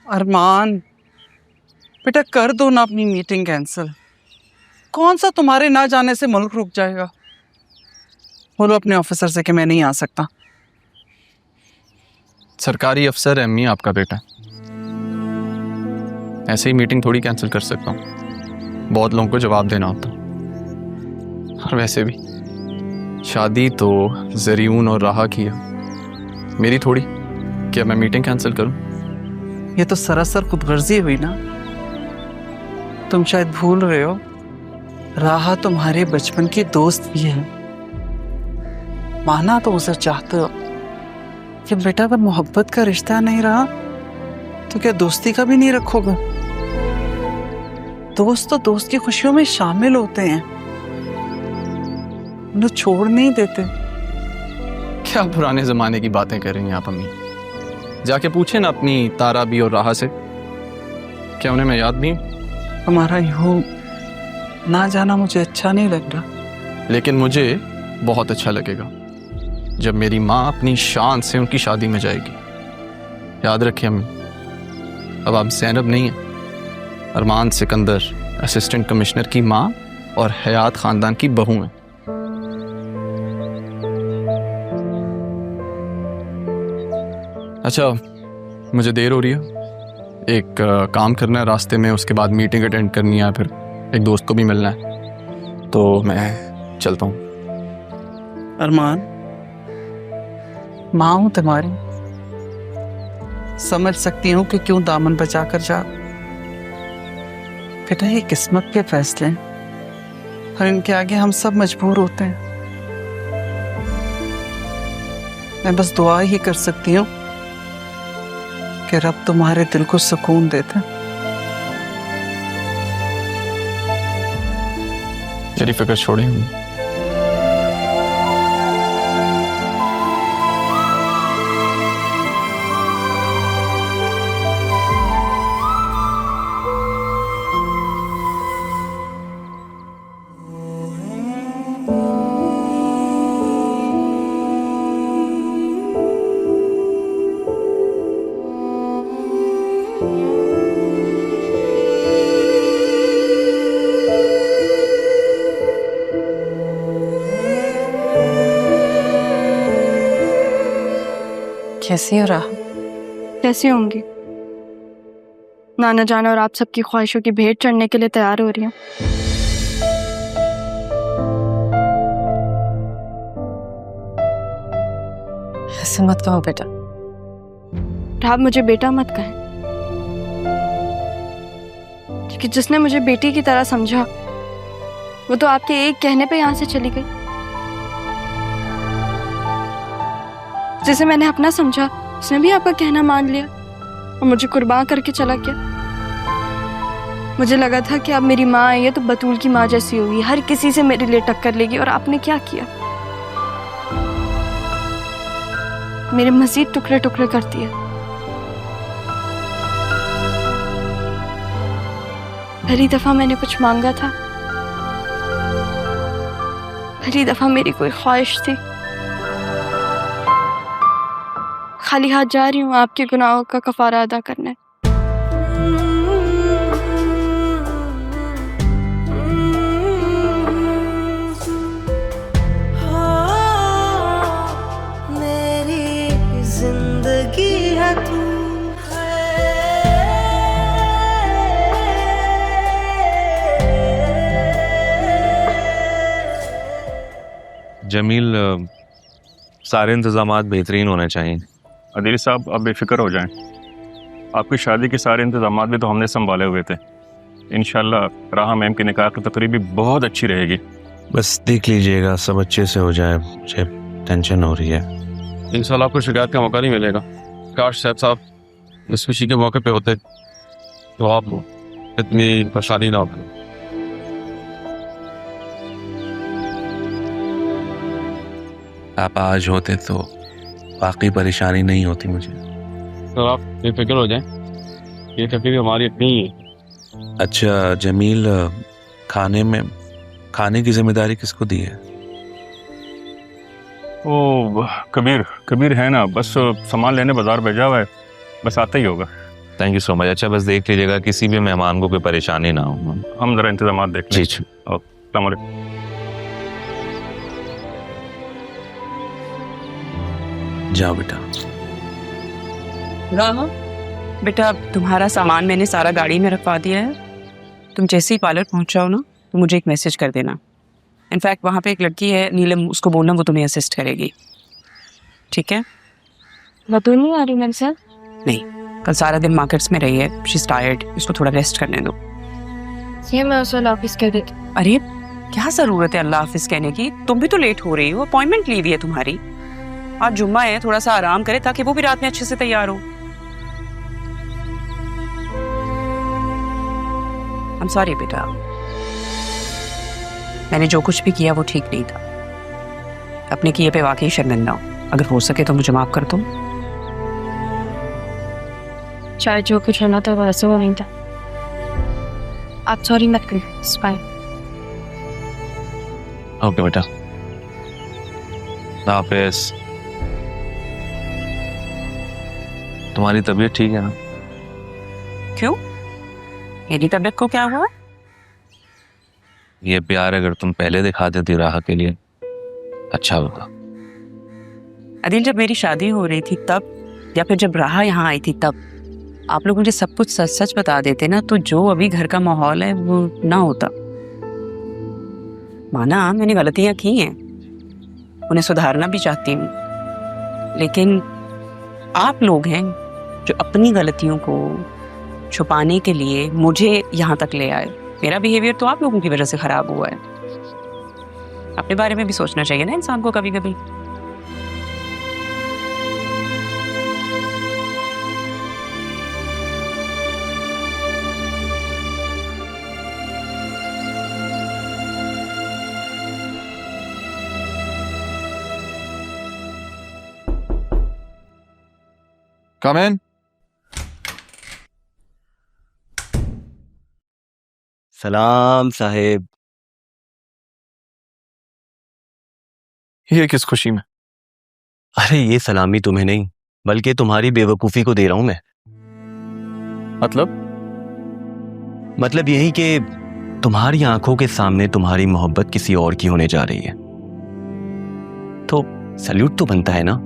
अरमान बेटा, कर दो ना अपनी मीटिंग कैंसिल। कौन सा तुम्हारे ना जाने से मुल्क रुक जाएगा। बोलो अपने ऑफिसर से कि मैं नहीं आ सकता। सरकारी अफसर है अम्मी आपका बेटा, ऐसे ही मीटिंग थोड़ी कैंसिल कर सकता हूँ। बहुत लोगों को जवाब देना होता। और वैसे भी शादी तो जरीऊन और राहा की है, मेरी थोड़ी। क्या मैं मीटिंग कैंसिल करूँ? ये तो सरासर खुदगर्जी हुई ना। तुम शायद भूल रहे हो, राहा तुम्हारे बचपन की दोस्त भी है। माना तो उसे चाहते हो कि बेटा अगर मोहब्बत का रिश्ता नहीं रहा तो क्या दोस्ती का भी नहीं रखोगे? दोस्त तो दोस्त की खुशियों में शामिल होते हैं, उन्हें छोड़ नहीं देते। क्या पुराने जमाने की बातें कर रही हैं आप अम्मी? जाके पूछे ना अपनी तारा भी और राहा से, क्या उन्हें मैं याद नहीं? हमारा यूं ना जाना मुझे अच्छा नहीं लग रहा। लेकिन मुझे बहुत अच्छा लगेगा जब मेरी माँ अपनी शान से उनकी शादी में जाएगी। याद रखिए अम्मी, अब आप ज़ैनब नहीं हैं, अरमान सिकंदर असिस्टेंट कमिश्नर की माँ और हयात ख़ानदान की बहू हैं। अच्छा, मुझे देर हो रही है, एक काम करना है रास्ते में, उसके बाद मीटिंग अटेंड करनी है, फिर एक दोस्त को भी मिलना है, तो मैं चलता हूँ। अरमान, माँ हूं तुम्हारी, समझ सकती हूँ कि क्यों दामन बचा कर जा। बेटा ये किस्मत के फैसले हैं और इनके आगे हम सब मजबूर होते हैं। मैं बस दुआ ही कर सकती हूँ कि रब तुम्हारे दिल को सुकून देते। मेरी फिक्र छोड़िए। कैसी हो रहा? कैसी होंगी? नाना जान और आप सबकी ख्वाहिशों की भेंट चढ़ने के लिए तैयार हो रही हूँ। ऐसे मत कहो बेटा। आप मुझे बेटा मत कहें, क्योंकि जिसने मुझे बेटी की तरह समझा वो तो आपके एक कहने पे यहाँ से चली गई। जिसे मैंने अपना समझा उसने भी आपका कहना मान लिया और मुझे कुर्बान करके चला गया। मुझे लगा था कि अब मेरी माँ आई है तो बतूल की माँ जैसी होगी, हर किसी से मेरे लिए टक्कर लेगी, और आपने क्या किया? मेरे मजीद टुकड़े टुकड़े कर दिए। पहली दफा मैंने कुछ मांगा था, पहली दफा मेरी कोई ख्वाहिश थी। खाली हाथ जा रही हूँ आपके गुनाहों का कफारा अदा करने। मेरी जिंदगी है तू। जमील, सारे इंतजामात बेहतरीन होने चाहिए। अदील साहब, आप बेफिक्र हो जाएं। आपकी शादी के सारे इंतजामात भी तो हमने संभाले हुए थे। इंशाल्लाह राहा मैम की निकाह की तकरीब भी बहुत अच्छी रहेगी। बस देख लीजिएगा सब अच्छे से हो जाए, मुझे टेंशन हो रही है। इंशाल्लाह आपको शिकायत का मौका नहीं मिलेगा। काश साहब साहब इस खुशी के मौके पे होते तो आप इतनी परेशानी ना होती। आप आज होते तो बाकी परेशानी नहीं होती मुझे। तो आप बेफिक्र हो जाएं, ये तकलीफ हमारी इतनी ही है। अच्छा जमील, खाने की जिम्मेदारी किसको दी है? ओ कबीर है ना, बस सामान लेने बाजार भेजा हुआ है, बस आता ही होगा। Thank you so much. अच्छा बस देख लीजिएगा किसी भी मेहमान को कोई परेशानी ना हो। हम ज़रा इंतजाम देख लें। जी। अस्सलाम वालेकुम। जाओ बेटा। राहा, बेटा तुम्हारा सामान मैंने सारा गाड़ी में रखवा दिया है। तुम जैसे ही पार्लर पहुंच जाओ ना तो मुझे एक मैसेज कर देना। इनफैक्ट वहाँ पे एक लड़की है नीलम, उसको बोलना वो तुम्हें असिस्ट करेगी, ठीक है? बतूल नहीं आ रही मेरे साथ? नहीं, कल सारा दिन मार्केट्स में रही है, शी इज टायर्ड, इसको थोड़ा रेस्ट करने दो। ये मैं उस वाला ऑफिस कर देती। अरे क्या ज़रूरत है अल्लाह हाफिज कहने की? तुम भी तो लेट हो रही हो, अपॉइंटमेंट ली हुई है तुम्हारी। आज जुम्मा है, थोड़ा सा आराम करे ताकि वो भी रात में अच्छे से तैयार हो। I'm sorry बेटा, मैंने जो कुछ भी किया वो ठीक नहीं था। अपने किए पे वाकई शर्मिंदा हूँ। अगर हो सके तो मुझे माफ कर दो। चाहे जो कुछ होना था वो ऐसा वो नहीं था। आप सॉरी मत करिए। स्पाई। ओके बेटा, हाफिज। तुम्हारी तबीयत ठीक है ना? क्यों? मेरी तबीयत को क्या हुआ? ये प्यार अगर तुम पहले दिखा देती राह के लिए अच्छा होगा। अदिल, जब मेरी शादी हो रही थी तब, या फिर जब राहा यहाँ आई थी तब, आप लोग मुझे सब कुछ सच सच बता देते ना तो जो अभी घर का माहौल है वो ना होता। माना मैंने गलतियाँ की हैं, उन्हें सुधारना भी चाहती हूँ, लेकिन आप लोग हैं जो अपनी गलतियों को छुपाने के लिए मुझे यहाँ तक ले आए। मेरा बिहेवियर तो आप लोगों की वजह से खराब हुआ है। अपने बारे में भी सोचना चाहिए ना इंसान को कभी कभी। Come in. सलाम साहेब। ये किस खुशी में? अरे ये सलामी तुम्हें नहीं बल्कि तुम्हारी बेवकूफ़ी को दे रहा हूं मैं। मतलब यही कि तुम्हारी आंखों के सामने तुम्हारी मोहब्बत किसी और की होने जा रही है, तो सल्यूट तो बनता है ना।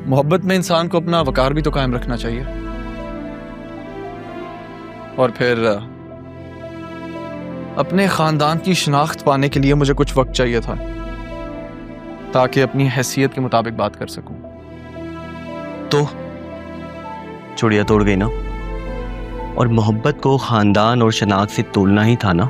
मोहब्बत में इंसान को अपना वकार भी तो कायम रखना चाहिए। और फिर अपने खानदान की शनाख्त पाने के लिए मुझे कुछ वक्त चाहिए था ताकि अपनी हैसियत के मुताबिक बात कर सकूं। तो चुड़िया तोड़ गई ना, और मोहब्बत को खानदान और शनाख्त से तोलना ही था ना।